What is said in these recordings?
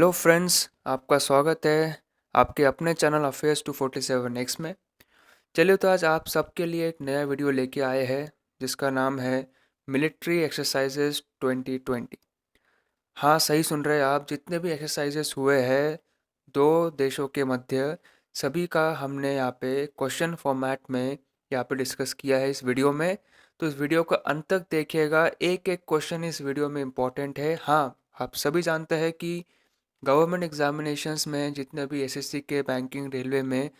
Hello friends, आपका स्वागत है आपके अपने चैनल अफेयर्स 247 में। चलिए तो आज आप सबके लिए एक नया वीडियो लेके आए हैं जिसका नाम है मिलिट्री एक्सरसाइजेस 2020। हाँ, सही सुन रहे हैं आप। जितने भी एक्सरसाइजेस हुए हैं दो देशों के मध्य, सभी का हमने यहाँ पे क्वेश्चन फॉर्मेट में यहाँ पे डिस्कस किया है इस वीडियो में। तो इस वीडियो को अंत तक देखिएगा, एक एक क्वेश्चन इस वीडियो में इम्पोर्टेंट है। हाँ, आप सभी जानते हैं कि गवर्नमेंट एग्जामिनेशंस में जितने भी एसएससी के, बैंकिंग, रेलवे में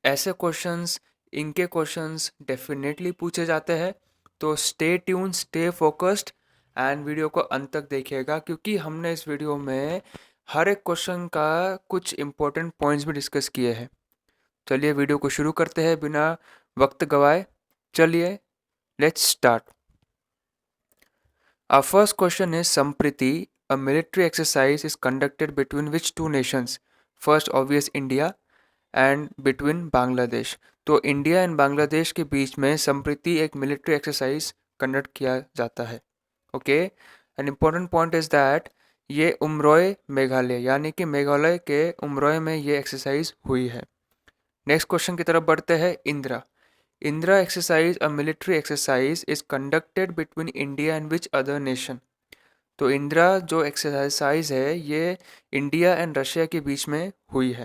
ऐसे क्वेश्चंस, इनके क्वेश्चंस डेफिनेटली पूछे जाते हैं। तो stay tune, stay focused and video को अंत तक देखिएगा, क्योंकि हमने इस वीडियो में हर एक क्वेश्चन का कुछ इंपॉर्टेंट पॉइंट्स भी डिस्कस किए हैं। चलिए वीडियो को शुरू करते हैं बिना वक्त गवाए। चलिए let's start. Our first question is Sampriti. A military exercise is conducted between which two nations? First obvious India and between Bangladesh. तो इंडिया एंड बांग्लादेश के बीच में संप्रीति एक मिलिट्री एक्सरसाइज कंडक्ट किया जाता है। Okay, an important point is that ये उमरोय मेघालय यानी कि मेघालय के उमरोय में ये एक्सरसाइज हुई है। नेक्स्ट क्वेश्चन की तरफ बढ़ते हैं। Indira Indra exercise, a military exercise, is conducted between India and which other nation? तो इंदिरा जो एक्सरसाइज है ये इंडिया एंड रशिया के बीच में हुई है।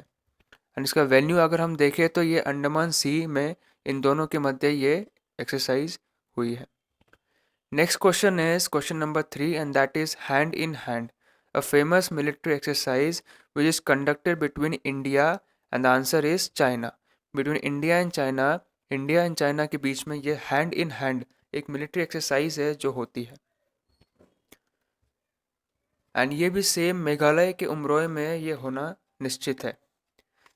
एंड इसका वेन्यू अगर हम देखें तो ये अंडमान सी में इन दोनों के मध्य ये एक्सरसाइज हुई है। Next question is question number 3 and that is hand in hand, a famous military exercise which is conducted between India and the answer is China. Between India and China, India and China के बीच में ये hand in hand एक military exercise है जो होती है। And ये भी सेम मेघालय के उमरोय में ये होना निश्चित है।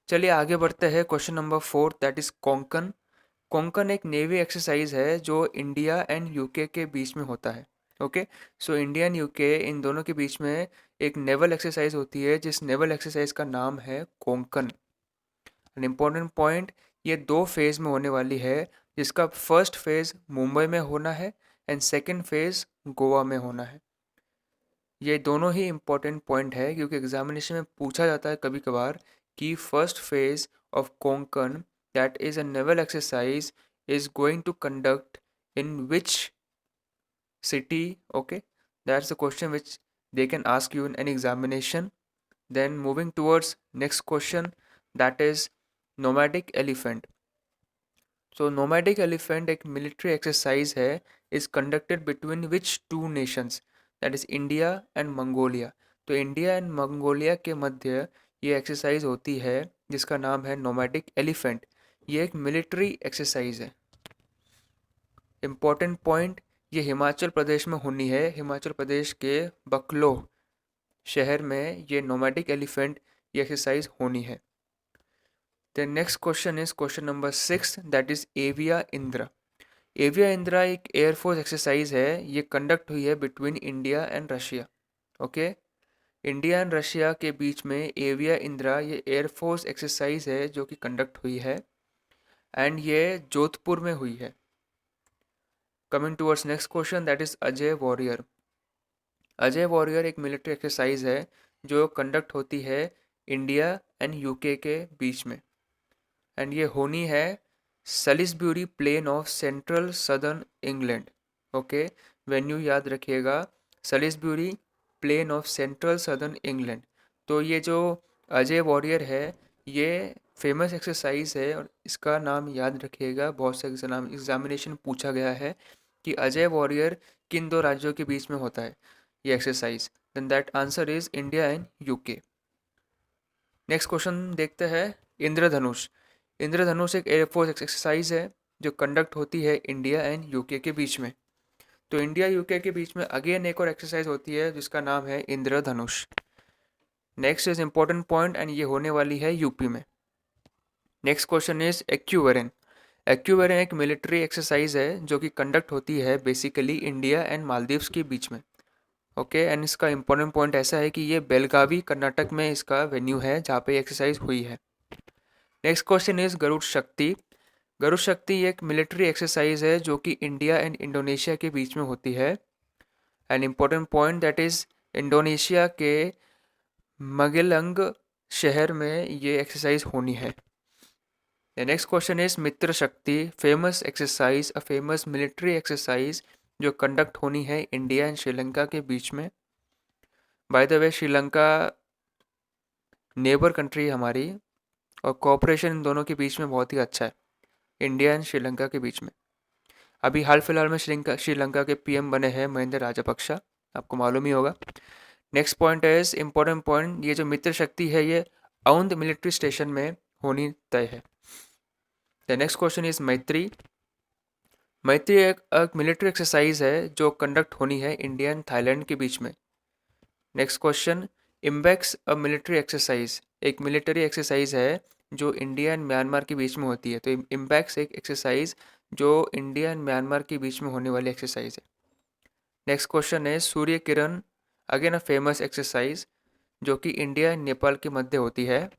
चलिए आगे बढ़ते हैं। Question number 4 that is Konkan. Konkan एक नेवी एक्सरसाइज है जो इंडिया एंड यूके के बीच में होता है। Okay, so India and UK इन दोनों के बीच में एक नेवल एक्सरसाइज होती है जिस नेवल एक्सरसाइज का नाम है कोंकण। एन इम्पोर्टेंट पॉइंट, ये दो फेज में होने वाली है, जिसका फर्स्ट फेज मुंबई में होना है एंड सेकेंड फेज गोवा में होना है। ये दोनों ही इम्पोर्टेंट पॉइंट है क्योंकि एग्जामिनेशन में पूछा जाता है कभी कभार कि first phase of Konkan that is a naval exercise is going to conduct in which city. Okay, that's the question which they can ask you in an examination. Then moving towards next question, that is nomadic elephant. So nomadic elephant एक military exercise है, is conducted between which two nations, that is India and Mongolia. तो India and Mongolia के मध्य ये exercise होती है जिसका नाम है नोमैडिक एलिफेंट। ये एक मिलिट्री एक्सरसाइज है। इम्पॉर्टेंट पॉइंट, ये हिमाचल प्रदेश में होनी है। हिमाचल प्रदेश के बकलो शहर में ये नोमैडिक एलिफेंट ये एक्सरसाइज होनी है। The next question is question number 6 that is Aviaindra. Aviaindra एक एयरफोर्स एक्सरसाइज है, ये कंडक्ट हुई है between India and Russia. Okay, India and Russia के बीच में एविया इंदिरा ये एयरफोर्स एक्सरसाइज है जो कि कंडक्ट हुई है एंड ये जोधपुर में हुई है। Coming towards next question that is Ajay warrior. Ajay warrior एक मिलिट्री एक्सरसाइज है जो कंडक्ट होती है इंडिया एंड यूके के बीच में एंड ये होनी है Salisbury Plain of central southern England. Okay, venue याद रखिएगा, Salisbury Plain of central southern England. तो ये जो अजय वॉरियर है ये फेमस एक्सरसाइज है और इसका नाम याद रखिएगा, बहुत से एग्जामिनेशन पूछा गया है कि अजय वॉरियर किन दो राज्यों के बीच में होता है ये exercise. Then that answer is India and UK. Next question देखते हैं। इंद्रधनुष। इंद्रधनुष एक एयरफोर्स एक्सरसाइज है जो कंडक्ट होती है इंडिया एंड यूके के बीच में। तो इंडिया यूके के बीच में अगेन एक और एक्सरसाइज होती है जिसका नाम है Indradhanush. Next is important point and ये होने वाली है यूपी में। Next question is Ekuverin. Ekuverin एक मिलिट्री एक्सरसाइज है जो कि कंडक्ट होती है बेसिकली इंडिया एंड मालदीव्स के बीच में। ओके, एंड इसका इंपॉर्टेंट पॉइंट ऐसा है कि ये बेलगावी कर्नाटक में इसका वेन्यू है जहाँ पे एक्सरसाइज हुई है। नेक्स्ट क्वेश्चन इज गरुड़ शक्ति। गरुड़ शक्ति एक मिलिट्री एक्सरसाइज है जो कि इंडिया एंड इंडोनेशिया के बीच में होती है। And important point that is Indonesia के मगेलंग शहर में ये एक्सरसाइज होनी है। द नेक्स्ट क्वेश्चन इज मित्र शक्ति, famous exercise, a famous military exercise जो कंडक्ट होनी है इंडिया एंड श्रीलंका के बीच में। By the way Sri Lanka neighbour country हमारी, और कोऑपरेशन इन दोनों के बीच में बहुत ही अच्छा है, इंडिया एंड श्रीलंका के बीच में। अभी हाल फिलहाल में श्रीलंका के पीएम बने हैं महिंदा राजपक्षा, आपको मालूम ही होगा। Next point is important point, ये जो मित्र शक्ति है ये औंध मिलिट्री स्टेशन में होनी तय है। द नेक्स्ट क्वेश्चन इज मैत्री। मैत्री एक मिलिट्री एक्सरसाइज है जो कंडक्ट होनी है इंडिया एंड थाईलैंड के बीच में। Next question, Imbex a military exercise, एक मिलिट्री एक्सरसाइज है जो इंडिया एंड म्यांमार के बीच में होती है। तो इम्बैक्स एक एक्सरसाइज जो इंडिया एंड म्यांमार के बीच में होने वाली एक्सरसाइज है। नेक्स्ट क्वेश्चन है Surya Kiran, again a famous exercise जो कि इंडिया एंड नेपाल के मध्य होती है।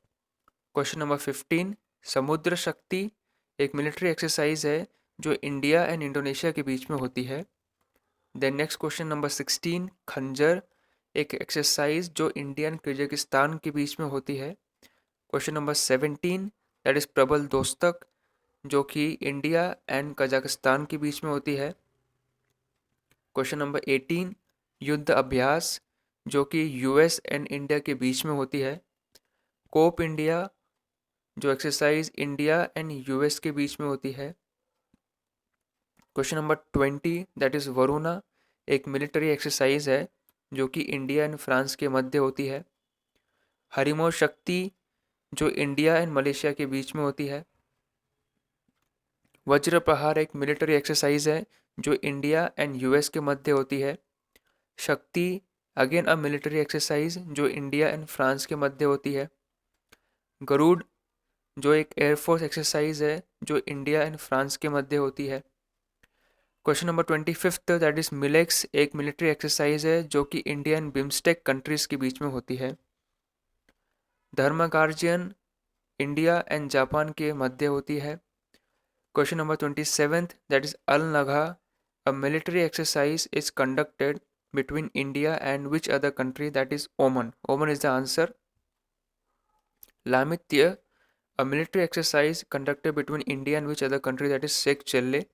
क्वेश्चन नंबर 15, समुद्र शक्ति, एक मिलिट्री एक्सरसाइज है जो इंडिया एंड इंडोनेशिया के बीच में होती है। देन नेक्स्ट क्वेश्चन नंबर 16, खंजर, एक एक्सरसाइज जो इंडिया एंड कजाकिस्तान के बीच में होती है। क्वेश्चन नंबर 17, दैट इज प्रबल दोस्तक, जो कि इंडिया एंड कजाकिस्तान के बीच में होती है। क्वेश्चन नंबर 18, युद्ध अभ्यास, जो कि यूएस एंड इंडिया के बीच में होती है। कोप इंडिया, जो एक्सरसाइज इंडिया एंड यूएस के बीच में होती है। Question number 20, that is Varuna, एक मिलिट्री एक्सरसाइज है जो कि इंडिया एंड फ्रांस के मध्य होती है। हरिमो शक्ति, जो इंडिया एंड मलेशिया के बीच में होती है। वज्र प्रहार, एक मिलिट्री एक्सरसाइज है जो इंडिया एंड यूएस के मध्य होती है। शक्ति, अगेन अ मिलिट्री एक्सरसाइज जो इंडिया एंड फ्रांस के मध्य होती है। गरुड़, जो एक एयरफोर्स एक्सरसाइज है जो इंडिया एंड फ्रांस के मध्य होती है। Question number 25, that is millets, एक मिलिट्री एक्सरसाइज है जो कि इंडिया एंड बिम्स्टेक कंट्रीज के बीच में होती है। धर्मगार्जियन, इंडिया एंड जापान के मध्य होती है। Question number 27, that is all Naga, a military exercise is conducted between India and which other country, that is Oman. Oman is the answer. Lamitya, a military exercise conducted between India and which other country, that is Seychelles.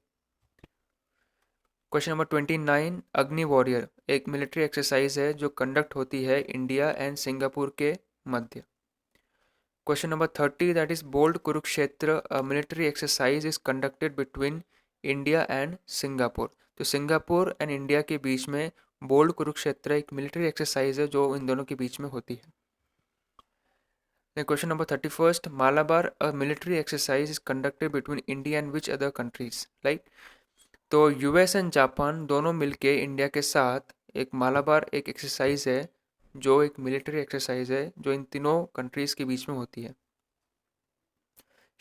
Question number 29, अग्नि warrior, एक military exercise है जो conduct होती है India and Singapore के मध्य। Question number 30, that is bold Kurukshetra, a military exercise is conducted between India and Singapore. तो Singapore and India के बीच में बोल्ड कुरुक्षेत्र एक मिलिट्री एक्सरसाइज है जो इन दोनों के बीच में होती है। Question number 31, Malabar, a military exercise is conducted between India and which other countries, like. तो यूएस एंड जापान दोनों मिलके इंडिया के साथ एक मालाबार एक एक्सरसाइज है जो एक मिलिट्री एक्सरसाइज है जो इन तीनों कंट्रीज के बीच में होती है।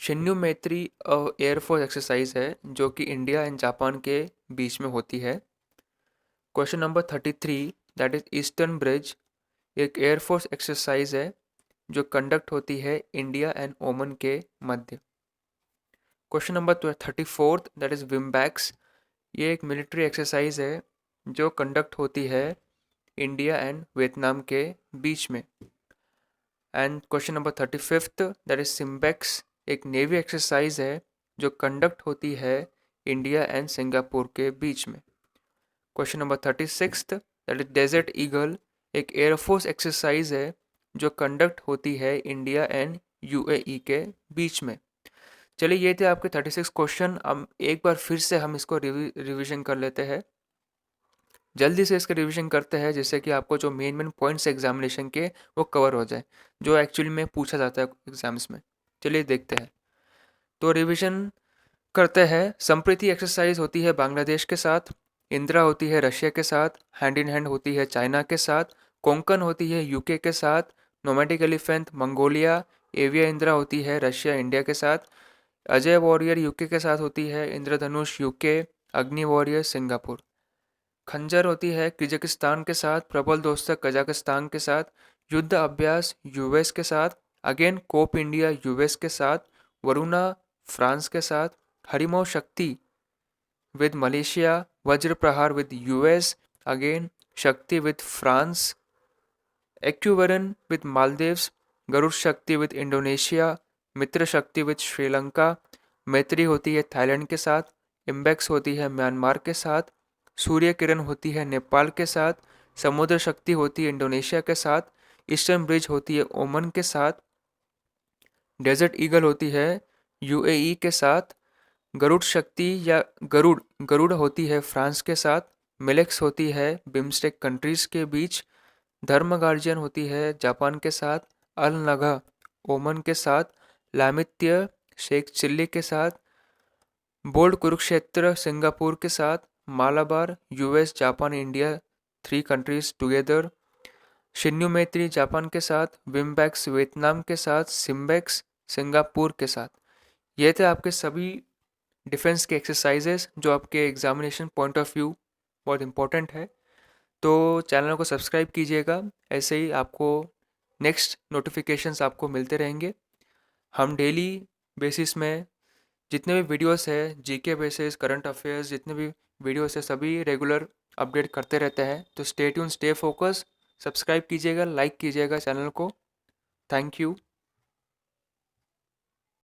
शिन्यू मैत्री एयरफोर्स एक्सरसाइज है जो कि इंडिया एंड जापान के बीच में होती है। Question number 33, that is eastern bridge, एक एयरफोर्स एक्सरसाइज है जो कंडक्ट होती है इंडिया एंड ओमन के मध्य। क्वेश्चन नंबर 34, दैट इज विम्बैक्स, ये एक मिलिट्री एक्सरसाइज है जो कंडक्ट होती है इंडिया एंड वियतनाम के बीच में। And question number 35, that is SIMBEX, एक नेवी एक्सरसाइज है जो कंडक्ट होती है इंडिया एंड सिंगापुर के बीच में। Question number 36, that is desert eagle, एक एयरफोर्स एक्सरसाइज है जो कंडक्ट होती है इंडिया एंड यूएई के बीच में। चलिए ये थे आपके 36 क्वेश्चन। अब एक बार फिर से हम इसको रिवीजन कर लेते हैं, जल्दी से इसका रिवीजन करते हैं जिससे कि आपको जो मेन पॉइंट्स एग्जामिनेशन के वो कवर हो जाए जो एक्चुअली में पूछा जाता है एग्जाम्स में। चलिए देखते हैं, तो रिवीजन करते हैं। संप्रीति एक्सरसाइज होती है बांग्लादेश के साथ, इंदिरा होती है रशिया के साथ, हैंड इन हैंड होती है चाइना के साथ, कोंकण होती है यूके के साथ, नोमैटिक एलिफेंट मंगोलिया, एविया इंदिरा होती है रशिया इंडिया के साथ, अजय वॉरियर यूके के साथ होती है, इंद्रधनुष यूके, अग्नि वॉरियर सिंगापुर। खंजर होती है किर्गिस्तान के साथ, प्रबल दोस्तक कजाकिस्तान के साथ, युद्ध अभ्यास यूएस के साथ, अगेन कोप इंडिया यूएस के साथ, वरुणा फ्रांस के साथ, हरिमो शक्ति with Malaysia, Vajra Prahar with US, again Shakti with France, Ekuverin with Maldives, Garuda Shakti with Indonesia, मित्र शक्ति विद श्रीलंका, मैत्री होती है थाईलैंड के साथ, इम्बेक्स होती है म्यांमार के साथ, सूर्य किरण होती है नेपाल के साथ, समुद्र शक्ति होती है इंडोनेशिया के साथ, ईस्टर्न ब्रिज होती है ओमान के साथ, डेजर्ट ईगल होती है यूएई के साथ, गरुड़ शक्ति या गरुड़ होती है फ्रांस के साथ, मिलेक्स होती है बिम्स्टेक कंट्रीज के बीच, धर्म गार्जियन होती है जापान के साथ, अल नगा ओमान के साथ, लामित्य शेख चिल्ली के साथ, बोल्ड कुरुक्षेत्र सिंगापुर के साथ, Malabar US Japan India 3 countries together, Shinyuu मैत्री जापान के साथ, विम्बैक्स वियतनाम के साथ, सिम्बैक्स सिंगापुर के साथ। ये थे आपके सभी डिफेंस के एक्सरसाइजेस जो आपके एग्जामिनेशन पॉइंट ऑफ व्यू बहुत इंपॉर्टेंट है। तो चैनल को सब्सक्राइब कीजिएगा, ऐसे ही आपको नेक्स्ट नोटिफिकेशंस आपको मिलते रहेंगे। हम डेली बेसिस में जितने भी वीडियोस है, जीके बेसिस, करंट अफेयर्स, जितने भी वीडियोस है सभी रेगुलर अपडेट करते रहते हैं। तो stay tune, stay focus, subscribe कीजिएगा, लाइक कीजिएगा चैनल को। Thank you.